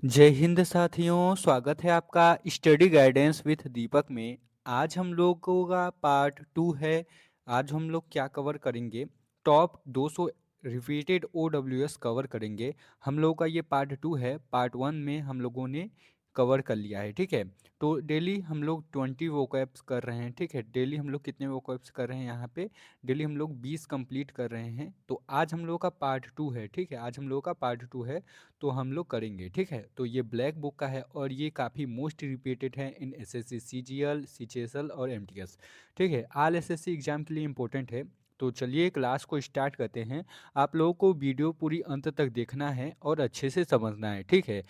जय हिंद साथियों, स्वागत है आपका स्टडी गाइडेंस विथ दीपक में। आज हम लोगों का पार्ट 2 है। आज हम लोग क्या कवर करेंगे? टॉप 200 रिपीटेड ओडब्ल्यूएस कवर करेंगे। हम लोगों का ये पार्ट 2 है। पार्ट 1 में हम लोगों ने कवर कर लिया है, ठीक है। तो डेली हम लोग 20 वोकैब्स कर रहे हैं, ठीक है। डेली हम लोग कितने वोकैब्स कर रहे हैं यहाँ पे? डेली हम लोग 20 कंप्लीट कर रहे हैं। तो आज हम लोगों का पार्ट 2 है, ठीक है। आज हम लोगों का पार्ट 2 है, तो हम लोग करेंगे, ठीक है। तो ये ब्लैक बुक का है और ये काफ़ी मोस्ट रिपीटेड है इन एसएससी सीजीएल, सीजीएल और एमटीएस, ठीक है। ऑल एसएससी एग्जाम के लिए इंपॉर्टेंट है। तो चलिए क्लास को स्टार्ट करते हैं। आप लोगों को वीडियो पूरी अंत तक देखना है और अच्छे से समझना है, ठीक है।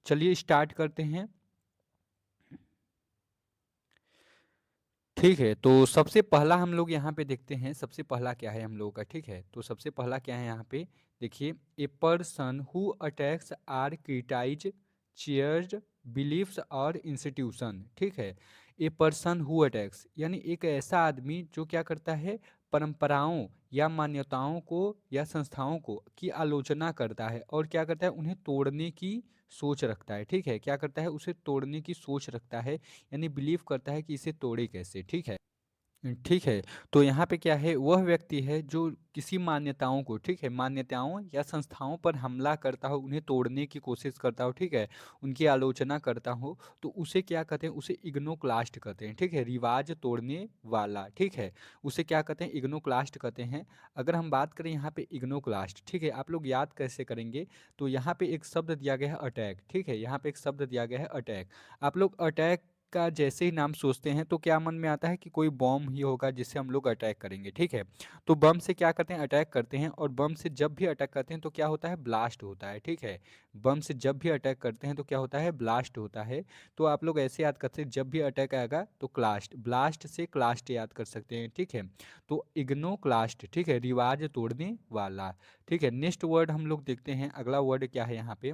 चलिए स्टार्ट करते हैं। ठीक है, तो सबसे पहला हम लोग यहाँ पे देखते हैं। सबसे पहला क्या है हम लोगों का, ठीक है। तो सबसे पहला क्या है यहाँ पे, देखिए। A person who attacks or criticise cherished beliefs और इंस्टीट्यूशन, ठीक है। ए पर्सन हु अटैक्स यानी एक ऐसा आदमी जो क्या करता है, परंपराओं या मान्यताओं को या संस्थाओं को की आलोचना करता है और क्या करता है, उन्हें तोड़ने की सोच रखता है, ठीक है। क्या करता है, उसे तोड़ने की सोच रखता है, यानी बिलीव करता है कि इसे तोड़े कैसे, ठीक है। ठीक है। तो यहाँ पे क्या है, वह व्यक्ति है जो किसी मान्यताओं को, ठीक है, मान्यताओं या संस्थाओं पर हमला करता हो, उन्हें तोड़ने की कोशिश करता हो, ठीक है, उनकी आलोचना करता हो, तो उसे क्या कहते हैं, उसे इग्नोक्लास्ट कहते हैं, ठीक है। रिवाज तोड़ने वाला, ठीक है, उसे क्या कहते हैं, इग्नोक्लास्ट कहते हैं। अगर हम बात करें यहाँ पे इग्नोक्लास्ट, ठीक है, आप लोग याद कैसे करेंगे? तो यहाँ पे एक शब्द दिया गया है अटैक, ठीक है। यहाँ पे एक शब्द दिया गया है अटैक। आप लोग अटैक का जैसे ही नाम सोचते हैं तो क्या मन में आता है कि कोई बॉम्ब ही होगा जिससे हम लोग अटैक करेंगे, ठीक है। तो बम से क्या करते हैं, अटैक करते हैं, और बम से जब भी अटैक करते हैं तो क्या होता है, ब्लास्ट होता है, ठीक है। बम से जब भी अटैक करते हैं तो क्या होता है, ब्लास्ट होता है। तो आप लोग ऐसे याद करते हैं, जब भी अटैक आएगा तो क्लास्ट, ब्लास्ट से क्लास्ट याद कर सकते हैं, ठीक है। तो इग्नो क्लास्ट, ठीक है, रिवाज तोड़ने वाला, ठीक है। नेक्स्ट वर्ड हम लोग देखते हैं, अगला वर्ड क्या है यहाँ पे।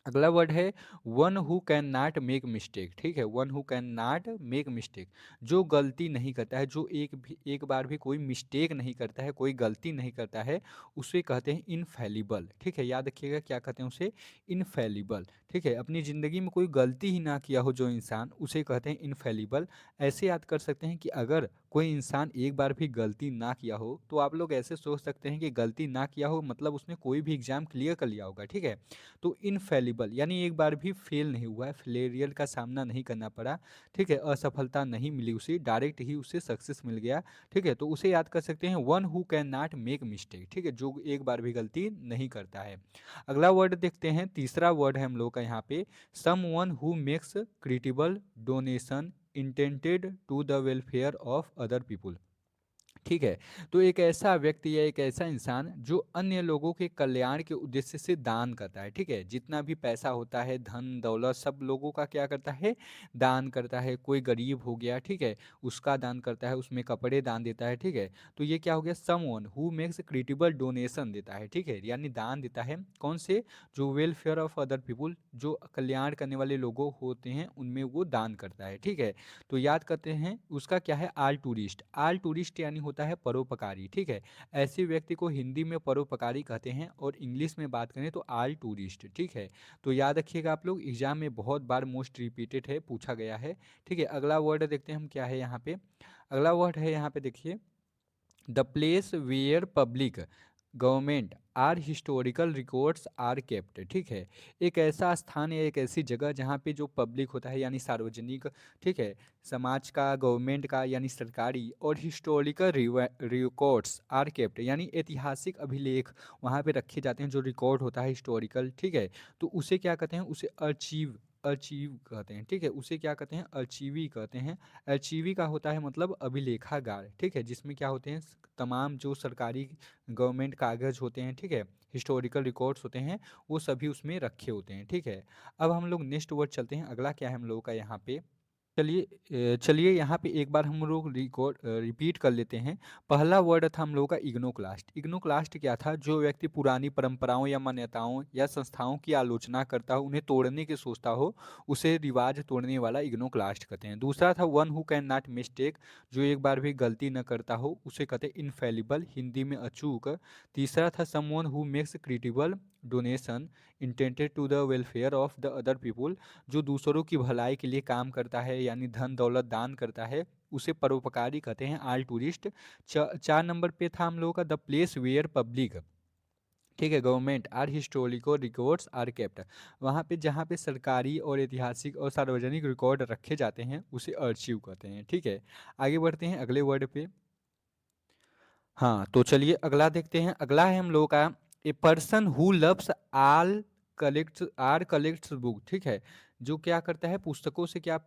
अगला वर्ड है one who can not make mistake, ठीक है। One who can not make mistake, जो गलती नहीं करता है, जो एक बार भी कोई मिस्टेक नहीं करता है, कोई गलती नहीं करता है, उसे कहते हैं इनफैलिबल, ठीक है। याद रखिएगा क्या कहते हैं उसे, इनफैलिबल, ठीक है। अपनी ज़िंदगी में कोई गलती ही ना किया हो जो इंसान, उसे कहते हैं इनफैलिबल। ऐसे याद कर सकते हैं कि अगर कोई इंसान एक बार भी गलती ना किया हो तो आप लोग ऐसे सोच सकते हैं कि गलती ना किया हो मतलब उसने कोई भी एग्जाम क्लियर कर लिया होगा, ठीक है। तो इनफेलिबल यानी एक बार भी फेल नहीं हुआ है, फेलियर का सामना नहीं करना पड़ा, ठीक है, असफलता नहीं मिली उसे, डायरेक्ट ही उसे सक्सेस मिल गया, ठीक है। तो उसे याद कर सकते हैं one who can not make mistake, ठीक है, जो एक बार भी गलती नहीं करता है। अगला वर्ड देखते हैं, तीसरा वर्ड है हम लोग का यहाँ पे, someone who makes charitable donation intended to the welfare of other people, ठीक है। तो एक ऐसा व्यक्ति या एक ऐसा इंसान जो अन्य लोगों के कल्याण के उद्देश्य से दान करता है, ठीक है। जितना भी पैसा होता है, धन दौलत, सब लोगों का क्या करता है, दान करता है। कोई गरीब हो गया, ठीक है, उसका दान करता है, उसमें कपड़े दान देता है, ठीक है। तो ये क्या हो गया, someone who makes charitable donation देता है, ठीक है, यानी दान देता है। कौन से, जो वेलफेयर ऑफ अदर पीपुल, जो कल्याण करने वाले लोगों होते हैं उनमें वो दान करता है, ठीक है। तो याद करते हैं उसका क्या है, आल टूरिस्ट। आल टूरिस्ट यानी होता है परोपकारी, ठीक है। ऐसे व्यक्ति को हिंदी में परोपकारी कहते हैं और इंग्लिश में बात करें तो आल टूरिस्ट, ठीक है। तो याद रखिएगा आप लोग, एग्जाम में बहुत बार मोस्ट रिपीटेड है, पूछा गया है, ठीक है। अगला वर्ड देखते हैं हम क्या है यहाँ पे। अगला वर्ड है यहाँ पे, देखिए, the place where public government or historical records are kept, ठीक है। एक ऐसा स्थान या एक ऐसी जगह जहाँ पे जो पब्लिक होता है यानी सार्वजनिक, ठीक है, समाज का, गवर्नमेंट का यानी सरकारी, और हिस्टोरिकल रिकॉर्ड्स आर केप्ट यानी ऐतिहासिक अभिलेख वहाँ पे रखे जाते हैं, जो रिकॉर्ड होता है हिस्टोरिकल, ठीक है। तो उसे क्या कहते हैं, उसे अर्चीव, अर्चीव कहते हैं, ठीक है। उसे क्या कहते हैं, अर्चीवी कहते हैं। अर्चीवी का होता है मतलब अभिलेखागार, ठीक है, जिसमें क्या होते हैं, तमाम जो सरकारी गवर्नमेंट कागज होते हैं, ठीक है, हिस्टोरिकल रिकॉर्ड्स होते हैं, वो सभी उसमें रखे होते हैं, ठीक है। अब हम लोग नेक्स्ट वर्ड चलते हैं, अगला क्या है हम लोगों का यहाँ पे। चलिए यहाँ पे एक बार हम लोग रिपीट कर लेते हैं। पहला वर्ड था हम लोगों का इग्नोक्लास्ट। इग्नोक्लास्ट क्या था, जो व्यक्ति पुरानी परंपराओं या मान्यताओं या संस्थाओं की आलोचना करता हो, उन्हें तोड़ने की सोचता हो, उसे रिवाज तोड़ने वाला इग्नोक्लास्ट कहते हैं। दूसरा था one who can not mistake, जो एक बार भी गलती न करता हो, उसे कहते हैं इनफेलिबल, हिंदी में अचूक। तीसरा था someone who makes charitable donation intended to the welfare of the other people, जो दूसरों की भलाई के लिए काम करता है यानी धन दौलत दान करता है, उसे परोपकारी कहते हैं, आल टूरिस्ट। 4 नंबर पे था हम लोगों का द प्लेस वेयर पब्लिक, ठीक है, government or historical records are kept, वहाँ पे जहाँ पे सरकारी और ऐतिहासिक और सार्वजनिक रिकॉर्ड रखे जाते हैं उसे अर्चिव कहते हैं, ठीक है। आगे बढ़ते हैं अगले वर्ड पे। हाँ, तो चलिए अगला देखते हैं। अगला है हम लोगों का ए person who loves all collects book, ठीक है, जो क्या करता है पुस्तकों से क्या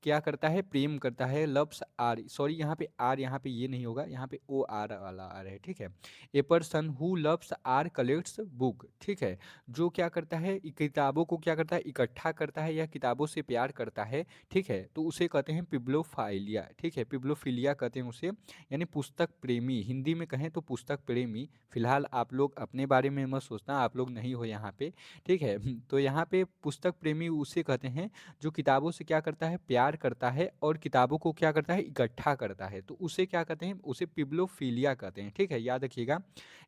क्या करता है, प्रेम करता है। लव्स आर, सॉरी यहाँ पे आर, यहाँ पे ये नहीं होगा, यहाँ पे ओ आर वाला आर है, ठीक है। A person who loves or collects book, ठीक है, जो क्या करता है किताबों को क्या करता है इकट्ठा करता है या किताबों से प्यार करता है, ठीक है, तो उसे कहते हैं पिब्लोफाइलिया, ठीक है, पिब्लोफिलिया कहते हैं उसे, यानी पुस्तक प्रेमी, हिंदी में कहें तो पुस्तक प्रेमी। फिलहाल आप लोग अपने बारे में मत सोचना, आप लोग नहीं हो यहाँ पे, ठीक है। तो यहाँ पे पुस्तक प्रेमी उसे कहते हैं जो किताबों से क्या करता है प्यार करता है और किताबों को क्या करता है इकट्ठा करता है, तो उसे क्या कहते हैं, उसे पिब्लोफिलिया कहते हैं, ठीक है, याद रखिएगा।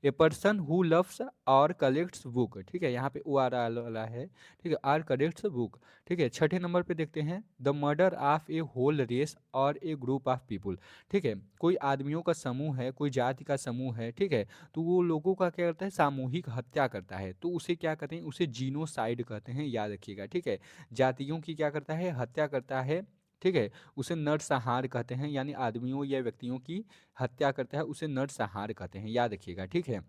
ए पर्सन हु लव्स और कलेक्ट्स बुक, ठीक है, यहाँ पे ओ आर वाला है, ठीक है, आर कलेक्ट्स बुक, ठीक है। 6 नंबर पे देखते हैं the murder of a whole race और ए ग्रुप ऑफ पीपुल, ठीक है, कोई आदमियों का समूह है, कोई जाति का समूह है, ठीक है, तो वो लोगों का क्या करता है सामूहिक हत्या करता है, तो उसे क्या कहते हैं, उसे जीनोसाइड कहते हैं, याद रखिएगा, ठीक है। जातियों की क्या करता है हत्या करता है, ठीक है, उसे नरसंहार कहते हैं, यानी आदमियों या व्यक्तियों की हत्या करता है उसे नरसंहार कहते हैं, याद रखिएगा, ठीक है।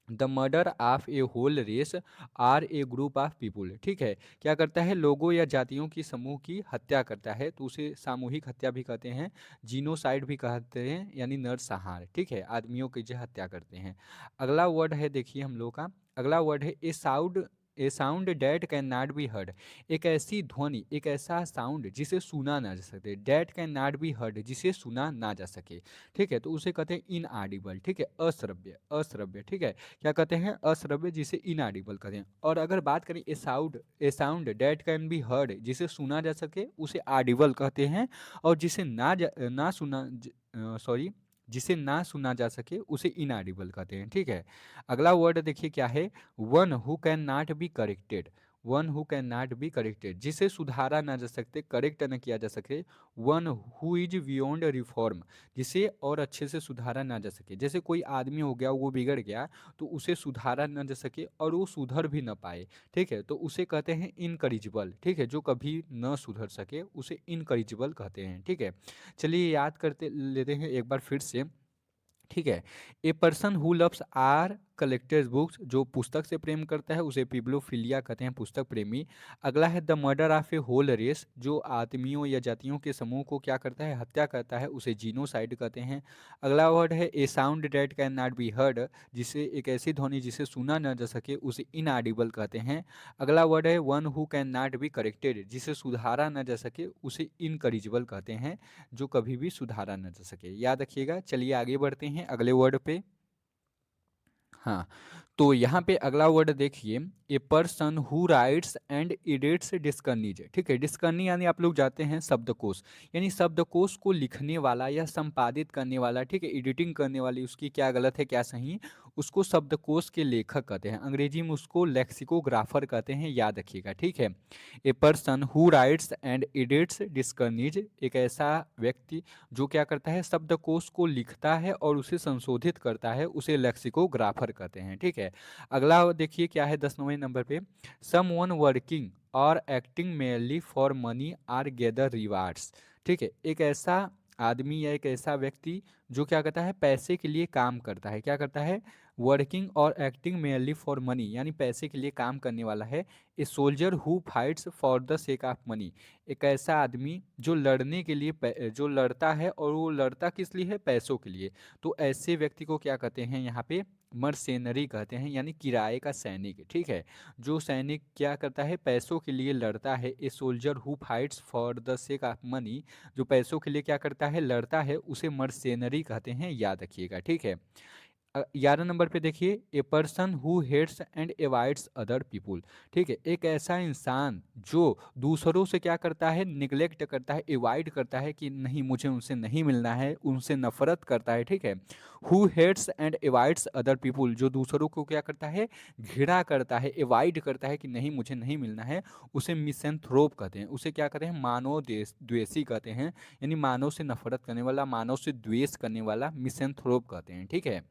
The murder of a whole race or a group of people, ठीक है, क्या करता है लोगों या जातियों की समूह की हत्या करता है, तो उसे सामूहिक हत्या भी कहते हैं, जीनोसाइड भी कहते हैं, यानी नरसंहार, ठीक है, आदमियों की जो हत्या करते हैं। अगला वर्ड है देखिए हम लोग का, अगला वर्ड है a sound that can not be heard, एक ऐसी ध्वनि, एक ऐसा साउंड जिसे सुना ना जा सके, that can not be heard जिसे सुना ना जा सके, ठीक है, तो उसे कहते हैं इनऑडिबल, ठीक है, अश्रव्य, अश्रव्य, ठीक है, क्या कहते हैं अश्रव्य जिसे इनऑडिबल कहते हैं। और अगर बात करें a sound that can be heard जिसे सुना जा सके उसे ऑडिबल कहते हैं, और जिसे ना सुना सॉरी जिसे ना सुना जा सके उसे इनऑडिबल कहते हैं, ठीक है। अगला वर्ड देखिए क्या है, one who can not be corrected, one who can not be corrected जिसे सुधारा ना जा सकते, करेक्ट न किया जा सके। One who is beyond reform, जिसे और अच्छे से सुधारा ना जा सके, जैसे कोई आदमी हो गया वो बिगड़ गया तो उसे सुधारा ना जा सके और वो सुधर भी ना पाए, ठीक है, तो उसे कहते हैं इनकरिजिबल, ठीक है, जो कभी न सुधर सके उसे इनकरिजिबल कहते हैं, ठीक है। चलिए याद करते लेते हैं एक बार फिर से, ठीक है। A person who loves or collectors books, जो पुस्तक से प्रेम करता है उसे पिब्लोफिलिया कहते हैं, पुस्तक प्रेमी। अगला है the murder of a whole race, जो आदमियों या जातियों के समूह को क्या करता है हत्या करता है उसे जीनोसाइड कहते हैं। अगला वर्ड है a sound that can not be heard, जिसे एक ऐसी ध्वनि जिसे सुना न जा सके उसे इनऑडिबल कहते हैं। अगला वर्ड है one who can not be corrected, जिसे सुधारा न जा सके उसे इनकरिजिबल कहते हैं, जो कभी भी सुधारा न जा सके, याद रखिएगा। चलिए आगे बढ़ते हैं अगले वर्ड पे। हाँ, तो यहाँ पे अगला वर्ड देखिए, a person who writes and edits dictionaries, ठीक है, डिस्कर्नी यानी आप लोग जाते हैं शब्दकोश, यानी शब्दकोश को लिखने वाला या संपादित करने वाला, ठीक है, एडिटिंग करने वाली, उसकी क्या गलत है क्या सही, उसको शब्दकोश के लेखक कहते हैं, अंग्रेजी में उसको लेक्सिकोग्राफर कहते हैं, याद रखिएगा, ठीक है। A person who writes and edits dictionaries, एक ऐसा व्यक्ति जो क्या करता है शब्दकोश को लिखता है और उसे संशोधित करता है उसे लेक्सिकोग्राफर कहते हैं, ठीक है। अगला देखिए क्या है 10वें नंबर पे, सम वन वर्किंग और acting merely for money or gather rewards, ठीक है, एक ऐसा आदमी या एक ऐसा व्यक्ति जो क्या करता है पैसे के लिए काम करता है, क्या करता है वर्किंग और एक्टिंग मेयरली फॉर मनी, यानी पैसे के लिए काम करने वाला है। A soldier who fights for the sake of money, एक ऐसा आदमी जो लड़ने के लिए जो लड़ता है और वो लड़ता किस लिए है पैसों के लिए, तो ऐसे व्यक्ति को क्या कहते हैं यहाँ पे मर्सेनरी कहते हैं, यानी किराए का सैनिक, ठीक है, जो सैनिक क्या करता है पैसों के लिए लड़ता है। A soldier who fights for the sake of money, जो पैसों के लिए क्या करता है लड़ता है उसे मर्सेनरी कहते हैं, याद रखिएगा, ठीक है। 11 नंबर पे देखिए, a person who hates and avoids other people. ठीक है, एक ऐसा इंसान जो दूसरों से क्या करता है, निग्लेक्ट करता है, एवॉइड करता है कि नहीं मुझे उनसे नहीं मिलना है, उनसे नफरत करता है। ठीक है, who hates and avoids other people, जो दूसरों को क्या करता है, घृणा करता है, एवॉइड करता है कि नहीं मुझे नहीं मिलना है, उसे मिसेंथ्रोप कहते हैं। उसे क्या कहते हैं, मानव द्वेषी कहते हैं, यानी मानव से नफरत करने वाला, मानव से द्वेष करने वाला मिसेंथ्रोप कहते हैं। ठीक है,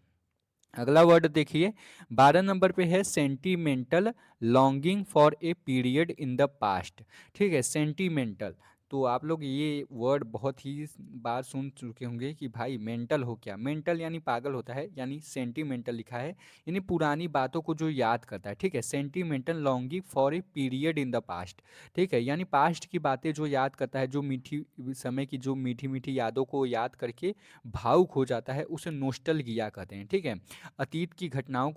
अगला वर्ड देखिए, 12 नंबर पे है sentimental, longing for a period in the past. ठीक है, सेंटिमेंटल, तो आप लोग ये वर्ड बहुत ही बार सुन चुके होंगे कि भाई मेंटल हो, क्या मेंटल यानी पागल होता है, यानी सेंटिमेंटल लिखा है, यानी पुरानी बातों को जो याद करता है। ठीक है, sentimental longing for a period in the past. ठीक है, यानी पास्ट की बातें जो याद करता है, जो मीठी समय की जो मीठी मीठी यादों को याद करके भावुक हो जाता है, उसे नोस्टल्जिया कहते हैं। ठीक है, अतीत की घटनाओं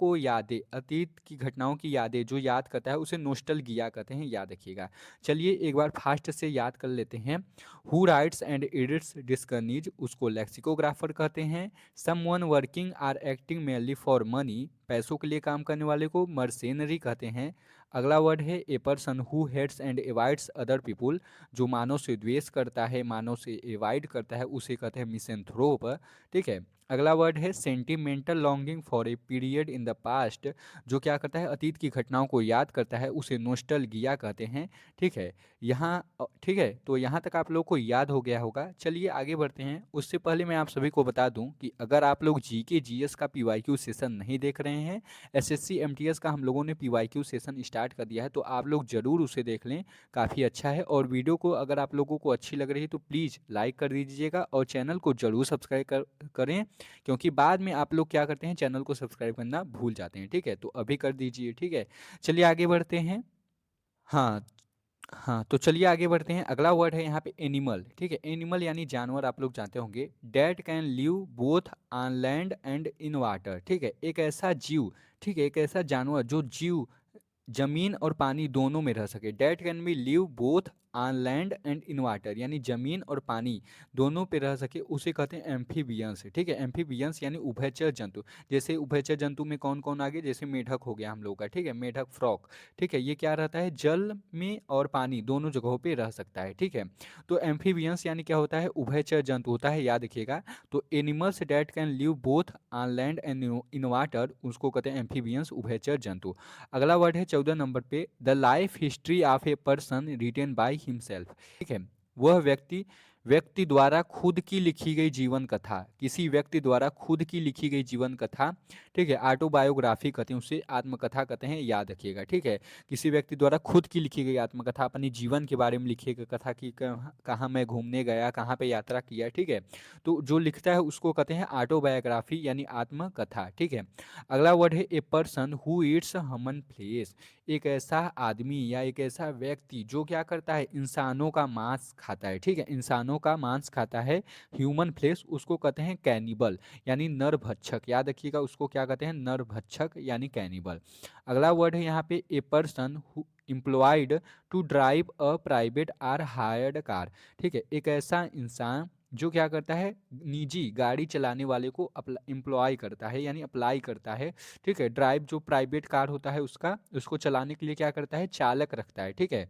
की यादें जो याद करता है उसे नोस्टल्जिया कहते हैं, याद रखिएगा। चलिए एक बार फास्ट से याद कर लेते हैं। Who writes and edits dictionaries, उसको लेक्सिकोग्राफर कहते हैं। Someone working or acting mainly for money, पैसों के लिए काम करने वाले को मर्सेनरी कहते हैं। अगला वर्ड है a person who hates and avoids other people, जो मानव से द्वेष करता है, मानव से एवॉइड करता है, उसे कहते हैं मिसेंथ्रोप। ठीक है, अगला वर्ड है sentimental longing for a period in the past, जो क्या करता है, अतीत की घटनाओं को याद करता है, उसे नोस्टल्जिया कहते हैं। ठीक है, ठीक है, तो यहाँ तक आप लोग को याद हो गया होगा। चलिए आगे बढ़ते हैं। उससे पहले मैं आप सभी को बता दूं कि अगर आप लोग जीके जीएस का पीवाईक्यू सेशन नहीं देख रहे हैं, एसएससी एमटीएस का हम लोगों ने पीवाईक्यू सेशन स्टार्ट कर दिया है, तो आप लोग जरूर उसे देख लें, काफ़ी अच्छा है। और वीडियो को अगर आप लोगों को अच्छी लग रही है तो प्लीज़ लाइक कर दीजिएगा और चैनल को जरूर सब्सक्राइब करें, क्योंकि बाद में आप लोग क्या करते हैं, चैनल को सब्सक्राइब करना भूल जाते हैं। ठीक है, तो अभी कर दीजिए। ठीक है, चलिए आगे बढ़ते हैं। हाँ, हाँ, तो चलिए आगे बढ़ते हैं। अगला वर्ड है यहाँ पे एनिमल। ठीक है, एनिमल यानी जानवर, आप लोग जानते होंगे, that can live both on land and in water. ठीक है, एक ऐसा जीव, ठीक है, एक ऐसा जानवर जो जीव जमीन और पानी दोनों में रह सके। That can B live both on land and in water, यानी जमीन और पानी दोनों पे रह सके, उसे कहते हैं एम्फीबियंस। ठीक है, एम्फीबियंस यानी उभयचर जंतु। जैसे उभयचर जंतु में कौन कौन आ गए, जैसे मेढक हो गया हम लोग का। ठीक है, मेढक, फ्रॉक। ठीक है, ये क्या रहता है, जल में और पानी दोनों जगहों पे रह सकता है। ठीक है, तो एम्फीबियंस यानी क्या होता है, उभयचर जंतु होता है, याद रखिएगा। तो animals that can live both on land and in water, उसको कहते हैं एम्फीबियंस, उभयचर जंतु। अगला वर्ड है 14 नंबर पे, the life history of a person written by himself. ठीक है, वह व्यक्ति व्यक्ति द्वारा खुद की लिखी गई जीवन कथा, किसी व्यक्ति द्वारा खुद की लिखी गई जीवन कथा। ठीक है, ऑटोबायोग्राफी कहते हैं उसे, आत्मकथा कहते हैं, याद रखिएगा। ठीक है, किसी व्यक्ति द्वारा खुद की लिखी गई आत्मकथा, अपनी जीवन के बारे में लिखी गई कथा की, कहाँ मैं घूमने गया, कहाँ पे यात्रा किया। ठीक है, तो जो लिखता है उसको कहते हैं ऑटोबायोग्राफी यानी आत्मकथा। ठीक है, अगला वर्ड है a person who eats human flesh, एक ऐसा आदमी या एक ऐसा व्यक्ति जो क्या करता है, इंसानों का मांस खाता है। ठीक है, इंसानों का मांस खाता है, ह्यूमन फ्लेश, उसको कहते हैं कैनिबल यानी नरभक्षक। याद रखिएगा, उसको क्या कहते हैं, नरभक्षक यानी कैनिबल। अगला वर्ड है यहाँ पे a person who employed to drive a private or hired car. ठीक है, एक ऐसा इंसान जो क्या करता है, निजी गाड़ी चलाने वाले को एम्प्लॉय करता है, यानी अप्लाई करता है। ठीक है, ड्राइव जो प्राइवेट कार होता है उसका, उसको चलाने के लिए क्या करता है, चालक रखता है। ठीक है,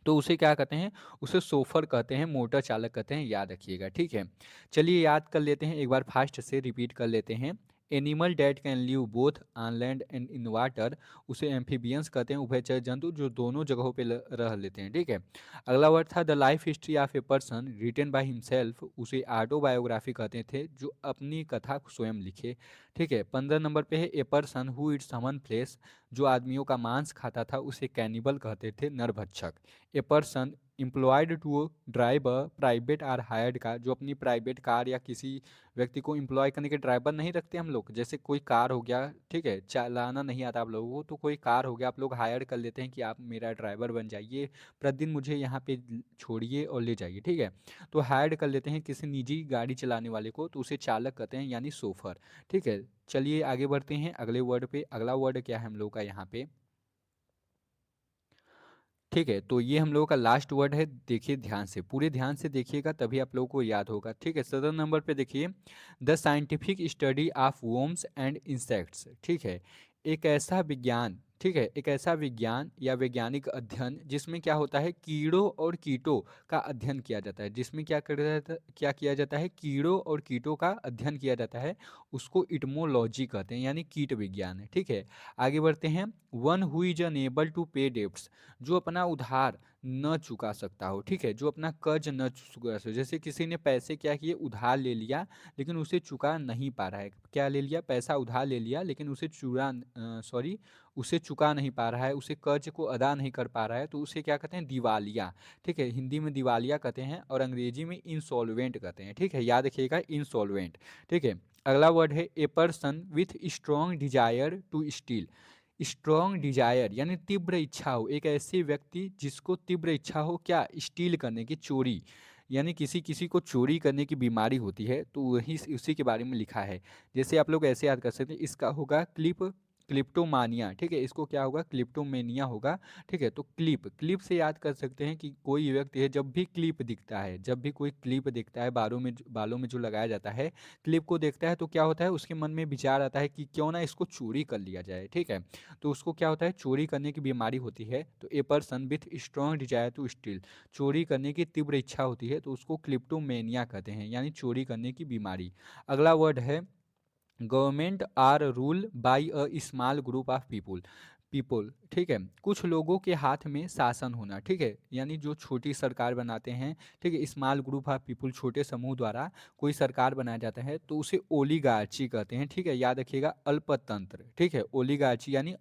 तो उसे क्या कहते हैं, उसे सोफर कहते हैं, मोटर चालक कहते हैं, याद रखिएगा। ठीक है, चलिए याद कर लेते हैं, एक बार फास्ट से रिपीट कर लेते हैं। Animal that can live both on land and in water, उसे एम्फीबियंस कहते हैं, उभयचर जंतु जो दोनों जगहों पे रह लेते हैं। ठीक है, अगला वर्ड था the life history of a person written by himself, उसे ऑटोबायोग्राफी कहते थे, जो अपनी कथा को स्वयं लिखे। ठीक है, 15 नंबर पे है a person who eats human flesh, जो आदमियों का मांस खाता था उसे कैनिबल कहते थे, नरभक्षक। A person employed to drive a private or hired car, जो अपनी प्राइवेट कार या किसी व्यक्ति को एम्प्लॉय करने के ड्राइवर नहीं रखते हम लोग, जैसे कोई कार हो गया, ठीक है, चलाना नहीं आता आप लोगों को, तो कोई कार हो गया, आप लोग हायर कर लेते हैं कि आप मेरा ड्राइवर बन जाइए, प्रतिदिन मुझे यहाँ पे छोड़िए और ले जाइए। ठीक है, तो हायर कर लेते हैं किसी निजी गाड़ी चलाने वाले को, तो उसे चालक कहते हैं यानी सोफर। ठीक है, चलिए आगे बढ़ते हैं अगले वर्ड पे। अगला वर्ड क्या है हम लोग का यहाँ पे, ठीक है, तो ये हम लोगों का लास्ट वर्ड है, देखिए ध्यान से, पूरे ध्यान से देखिएगा तभी आप लोगों को याद होगा। ठीक है, 7 नंबर पे देखिए, the scientific study of worms and insects. ठीक है, एक ऐसा विज्ञान, ठीक है, एक ऐसा विज्ञान या वैज्ञानिक अध्ययन जिसमें क्या होता है, कीड़ों और कीटों का अध्ययन किया जाता है, जिसमें क्या किया जाता है, कीड़ों और कीटों का अध्ययन किया जाता है, उसको इटमोलॉजी कहते हैं, यानी कीट विज्ञान है। ठीक है, आगे बढ़ते हैं। One who is unable to pay debts, जो अपना उधार न चुका सकता हो। ठीक है, जो अपना कर्ज न चुका सकता हो, जैसे किसी ने पैसे क्या किए, उधार ले लिया लेकिन उसे चुका नहीं पा रहा है। क्या ले लिया, पैसा उधार ले लिया लेकिन उसे चुका नहीं पा रहा है, उसे कर्ज को अदा नहीं कर पा रहा है, तो उसे क्या कहते हैं, दिवालिया। ठीक है, हिंदी में दिवालिया कहते हैं और अंग्रेजी में इंसॉल्वेंट कहते हैं। ठीक है, याद रखिएगा, इंसॉल्वेंट। ठीक है, अगला वर्ड है a person with strong desire to steal. Strong desire यानी तीव्र इच्छा हो, एक ऐसे व्यक्ति जिसको तीव्र इच्छा हो क्या, स्टील करने की, चोरी, यानी किसी किसी को चोरी करने की बीमारी होती है, तो वही उसी के बारे में लिखा है। जैसे आप लोग ऐसे याद कर सकते हैं, इसका होगा क्लिप्टोमानिया। ठीक है, इसको क्या होगा, क्लिप्टोमेनिया होगा। ठीक है, तो क्लिप क्लिप से याद कर सकते हैं कि कोई व्यक्ति है, जब भी क्लिप दिखता है, जब भी कोई क्लिप दिखता है, बालों में जो लगाया जाता है, क्लिप को देखता है तो क्या होता है, उसके मन में विचार आता है कि क्यों ना इसको चोरी कर लिया जाए। ठीक है, तो उसको क्या होता है, चोरी करने की बीमारी होती है। तो a person with strong desire to steal, चोरी करने की तीव्र इच्छा होती है, तो उसको क्लिप्टोमेनिया कहते हैं, यानी चोरी करने की बीमारी। अगला वर्ड है government or rule by a small group of people. ठीक है, कुछ लोगों के हाथ में शासन होना। ठीक है, यानी जो छोटी सरकार बनाते हैं, ठीक है, स्मॉल ग्रुप ऑफ पीपल, छोटे समूह द्वारा कोई सरकार बनाया जाता है, तो उसे ओलिगार्ची कहते हैं। ठीक है, याद रखिएगा, अल्पतंत्र। ठीक है, ओलिगार्ची यानी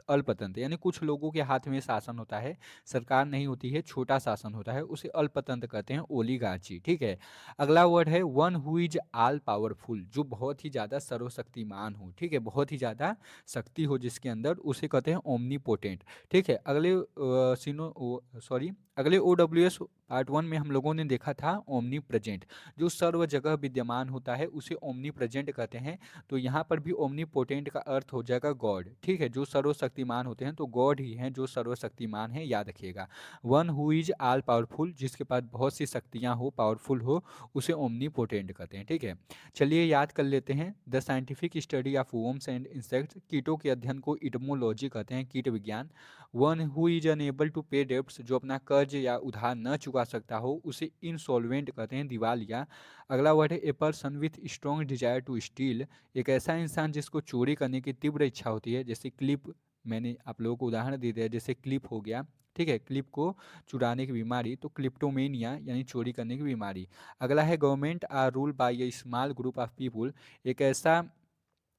अल्पतंत्र, यानी कुछ लोगों के हाथ में शासन होता है, सरकार नहीं होती है, छोटा शासन होता है, उसे अल्पतंत्र कहते हैं, ओलिगार्ची। ठीक है, अगला वर्ड है one who is all powerful, जो बहुत ही ज़्यादा सर्वशक्तिमान हो। ठीक है, बहुत ही ज़्यादा शक्ति हो जिसके अंदर, उसे कहते हैं ओमनीपोटेंट। ठीक है, अगले OWS पार्ट 1 में हम लोगों ने देखा था ओमनी प्रेजेंट, जो सर्व जगह विद्यमान होता है, उसे ओमनी प्रेजेंट कहते हैं। तो यहाँ पर भी ओमनी पोटेंट का अर्थ हो जाएगा गॉड। ठीक है, जो सर्वशक्तिमान होते हैं, तो गॉड ही हैं जो सर्वशक्तिमान हैं, याद रखिएगा। One who is all powerful, जिसके पास बहुत सी शक्तियाँ हो, पावरफुल हो, उसे ओमनी पोटेंट कहते हैं। ठीक है, चलिए याद कर लेते हैं। The scientific study of worms and insects, कीटों के अध्ययन को इटमोलॉजी कहते हैं, कीट विज्ञान। One who is unable to pay debts, जो अपना कर्ज या उधार न चुका सकता हो, उसे इंसॉल्वेंट कहते हैं, दिवालिया। अगला वर्ड है a person with strong desire to steal, एक ऐसा इंसान जिसको चोरी करने की तीव्र इच्छा होती है, जैसे क्लिप, मैंने आप लोगों को उदाहरण दे दिया, जैसे क्लिप हो गया। ठीक है, क्लिप को चुराने की बीमारी, तो क्लिप्टोमेनिया यानी चोरी करने की बीमारी। अगला है government or rule by a small group of people, एक ऐसा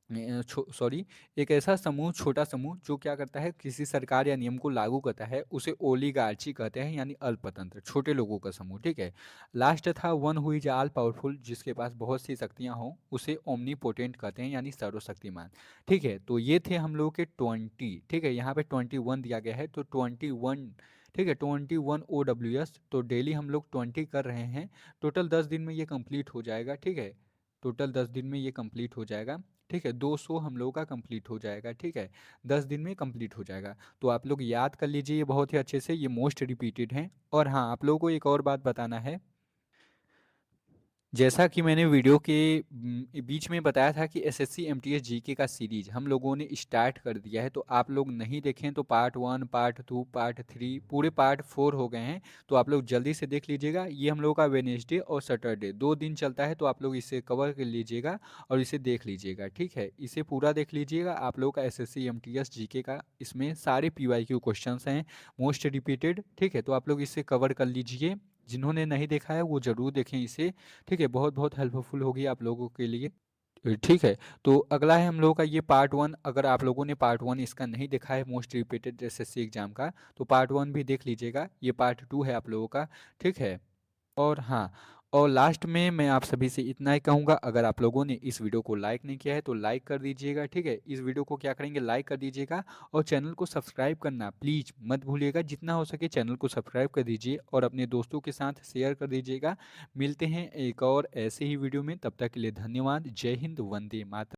सॉरी एक ऐसा समूह, छोटा समूह, जो क्या करता है, किसी सरकार या नियम को लागू करता है, उसे ओलिगार्ची कहते हैं, यानी अल्पतंत्र, छोटे लोगों का समूह। ठीक है, लास्ट था one who is all powerful, जिसके पास बहुत सी शक्तियां हों, उसे ओमनीपोटेंट कहते हैं, यानी सर्वशक्तिमान। ठीक है, तो ये थे हम लोग के 20। ठीक है, यहाँ पे 21 दिया गया है, तो 21। ठीक है, 21 OWS, तो डेली हम लोग 20 कर रहे हैं। टोटल 10 दिन में ये कंप्लीट हो जाएगा। ठीक है, टोटल 10 दिन में ये कंप्लीट हो जाएगा। ठीक है, 200 हम लोगों का कंप्लीट हो जाएगा। ठीक है, 10 दिन में कंप्लीट हो जाएगा। तो आप लोग याद कर लीजिए ये बहुत ही अच्छे से, ये मोस्ट रिपीटेड हैं। और हाँ, आप लोगों को एक और बात बताना है, जैसा कि मैंने वीडियो के बीच में बताया था कि एसएससी एमटीएस जीके का सीरीज हम लोगों ने स्टार्ट कर दिया है, तो आप लोग नहीं देखें तो पार्ट 1, पार्ट 2, पार्ट 3, पूरे पार्ट 4 हो गए हैं, तो आप लोग जल्दी से देख लीजिएगा। ये हम लोग का वेडनेसडे और सैटरडे 2 दिन चलता है, तो आप लोग इसे कवर कर लीजिएगा और इसे देख लीजिएगा। ठीक है, इसे पूरा देख लीजिएगा। आप लोग का एसएससी एमटीएस जीके का, इसमें सारे पीवाईक्यू क्वेश्चंस हैं, मोस्ट रिपीटेड। ठीक है, तो आप लोग इसे कवर कर लीजिए। जिन्होंने नहीं देखा है वो ज़रूर देखें इसे। ठीक है, बहुत बहुत हेल्पफुल होगी आप लोगों के लिए। ठीक है, तो अगला है हम लोगों का ये पार्ट 1। अगर आप लोगों ने पार्ट 1 इसका नहीं देखा है, मोस्ट रिपीटेड एसएससी एग्जाम का, तो पार्ट 1 भी देख लीजिएगा। ये पार्ट 2 है आप लोगों का। ठीक है, और हाँ, और लास्ट में मैं आप सभी से इतना ही कहूँगा, अगर आप लोगों ने इस वीडियो को लाइक नहीं किया है तो लाइक कर दीजिएगा। ठीक है, इस वीडियो को क्या करेंगे, लाइक कर दीजिएगा, और चैनल को सब्सक्राइब करना प्लीज़ मत भूलिएगा। जितना हो सके चैनल को सब्सक्राइब कर दीजिए और अपने दोस्तों के साथ शेयर कर दीजिएगा। मिलते हैं एक और ऐसे ही वीडियो में, तब तक के लिए धन्यवाद। जय हिंद, वंदे मातरम।